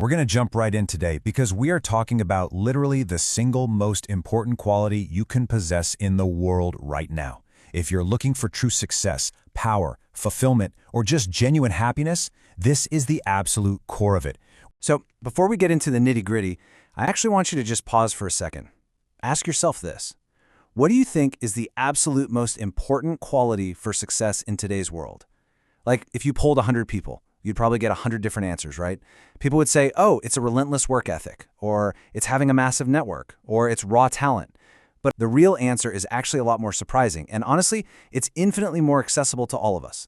We're going to jump right in today because we are talking about literally the single most important quality you can possess in the world right now. If you're looking for true success, power, fulfillment, or just genuine happiness, this is the absolute core of it. So, before we get into the nitty-gritty, I actually want you to just pause for a second. Ask yourself this. What do you think is the absolute most important quality for success in today's world? Like, if you polled 100 people, you'd probably get 100 different answers, right? People would say, oh, it's a relentless work ethic, or it's having a massive network, or it's raw talent. But the real answer is actually a lot more surprising, and honestly, it's infinitely more accessible to all of us.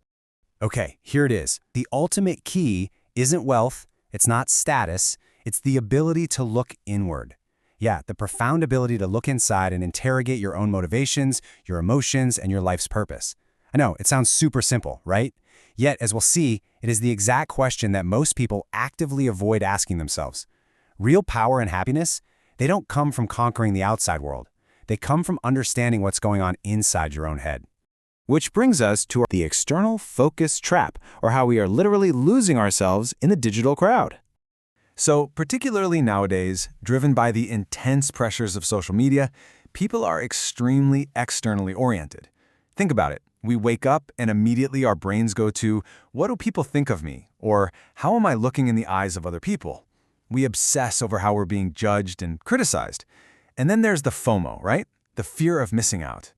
Okay, here it is. The ultimate key isn't wealth, it's not status, it's the ability to look inward. Yeah, the profound ability to look inside and interrogate your own motivations, your emotions, and your life's purpose. I know, it sounds super simple, right? Yet, as we'll see, it is the exact question that most people actively avoid asking themselves. Real power and happiness, they don't come from conquering the outside world. They come from understanding what's going on inside your own head. Which brings us to the external focus trap, or how we are literally losing ourselves in the digital crowd. So, particularly nowadays, driven by the intense pressures of social media, people are extremely externally oriented. Think about it. We wake up and immediately our brains go to, what do people think of me? Or how am I looking in the eyes of other people? We obsess over how we're being judged and criticized. And then there's the FOMO, right? The fear of missing out.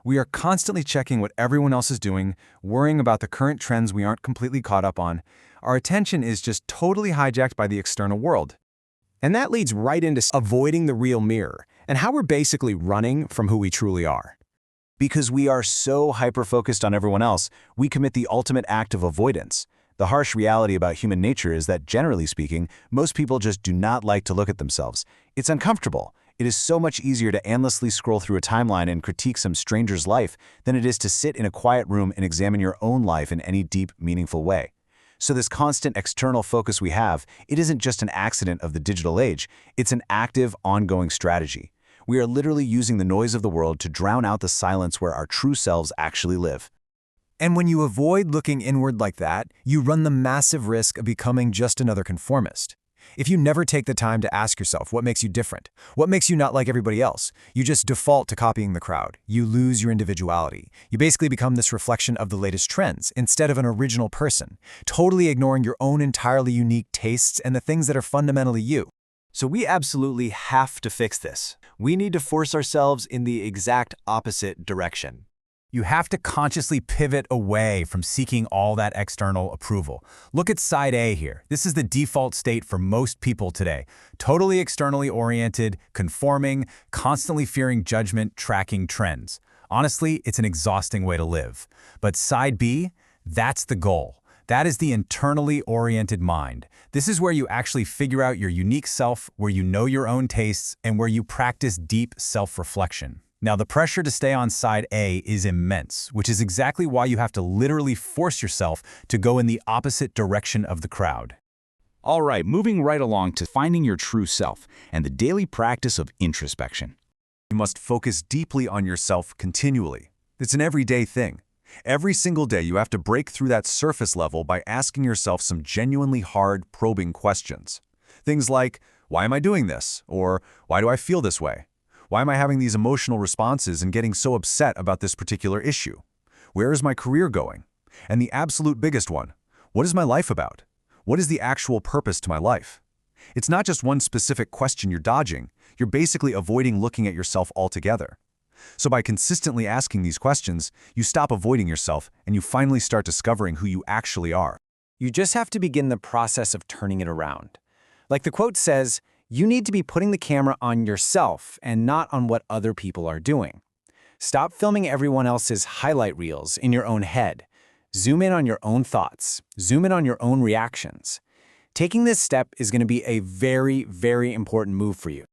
We are constantly checking what everyone else is doing, worrying about the current trends we aren't completely caught up on. Our attention is just totally hijacked by the external world. And that leads right into avoiding the real mirror and how we're basically running from who we truly are. Because we are so hyper-focused on everyone else, we commit the ultimate act of avoidance. The harsh reality about human nature is that, generally speaking, most people just do not like to look at themselves. It's uncomfortable. It is so much easier to endlessly scroll through a timeline and critique some stranger's life than it is to sit in a quiet room and examine your own life in any deep, meaningful way. So this constant external focus we have, it isn't just an accident of the digital age, it's an active, ongoing strategy. We are literally using the noise of the world to drown out the silence where our true selves actually live. And when you avoid looking inward like that, you run the massive risk of becoming just another conformist. If you never take the time to ask yourself what makes you different, what makes you not like everybody else, you just default to copying the crowd. You lose your individuality. You basically become this reflection of the latest trends instead of an original person, totally ignoring your own entirely unique tastes and the things that are fundamentally you. So we absolutely have to fix this. We need to force ourselves in the exact opposite direction. You have to consciously pivot away from seeking all that external approval. Look at side A here. This is the default state for most people today. Totally externally oriented, conforming, constantly fearing judgment, tracking trends. Honestly, it's an exhausting way to live. But side B, that's the goal. That is the internally oriented mind. This is where you actually figure out your unique self, where you know your own tastes, and where you practice deep self-reflection. Now, the pressure to stay on side A is immense, which is exactly why you have to literally force yourself to go in the opposite direction of the crowd. All right, moving right along to finding your true self and the daily practice of introspection. You must focus deeply on yourself continually. It's an everyday thing. Every single day, you have to break through that surface level by asking yourself some genuinely hard, probing questions. Things like, why am I doing this? Or why do I feel this way? Why am I having these emotional responses and getting so upset about this particular issue? Where is my career going? And the absolute biggest one, what is my life about? What is the actual purpose to my life? It's not just one specific question you're dodging. You're basically avoiding looking at yourself altogether. So by consistently asking these questions, you stop avoiding yourself and you finally start discovering who you actually are. You just have to begin the process of turning it around. Like the quote says, you need to be putting the camera on yourself and not on what other people are doing. Stop filming everyone else's highlight reels in your own head. Zoom in on your own thoughts. Zoom in on your own reactions. Taking this step is going to be a very, very important move for you.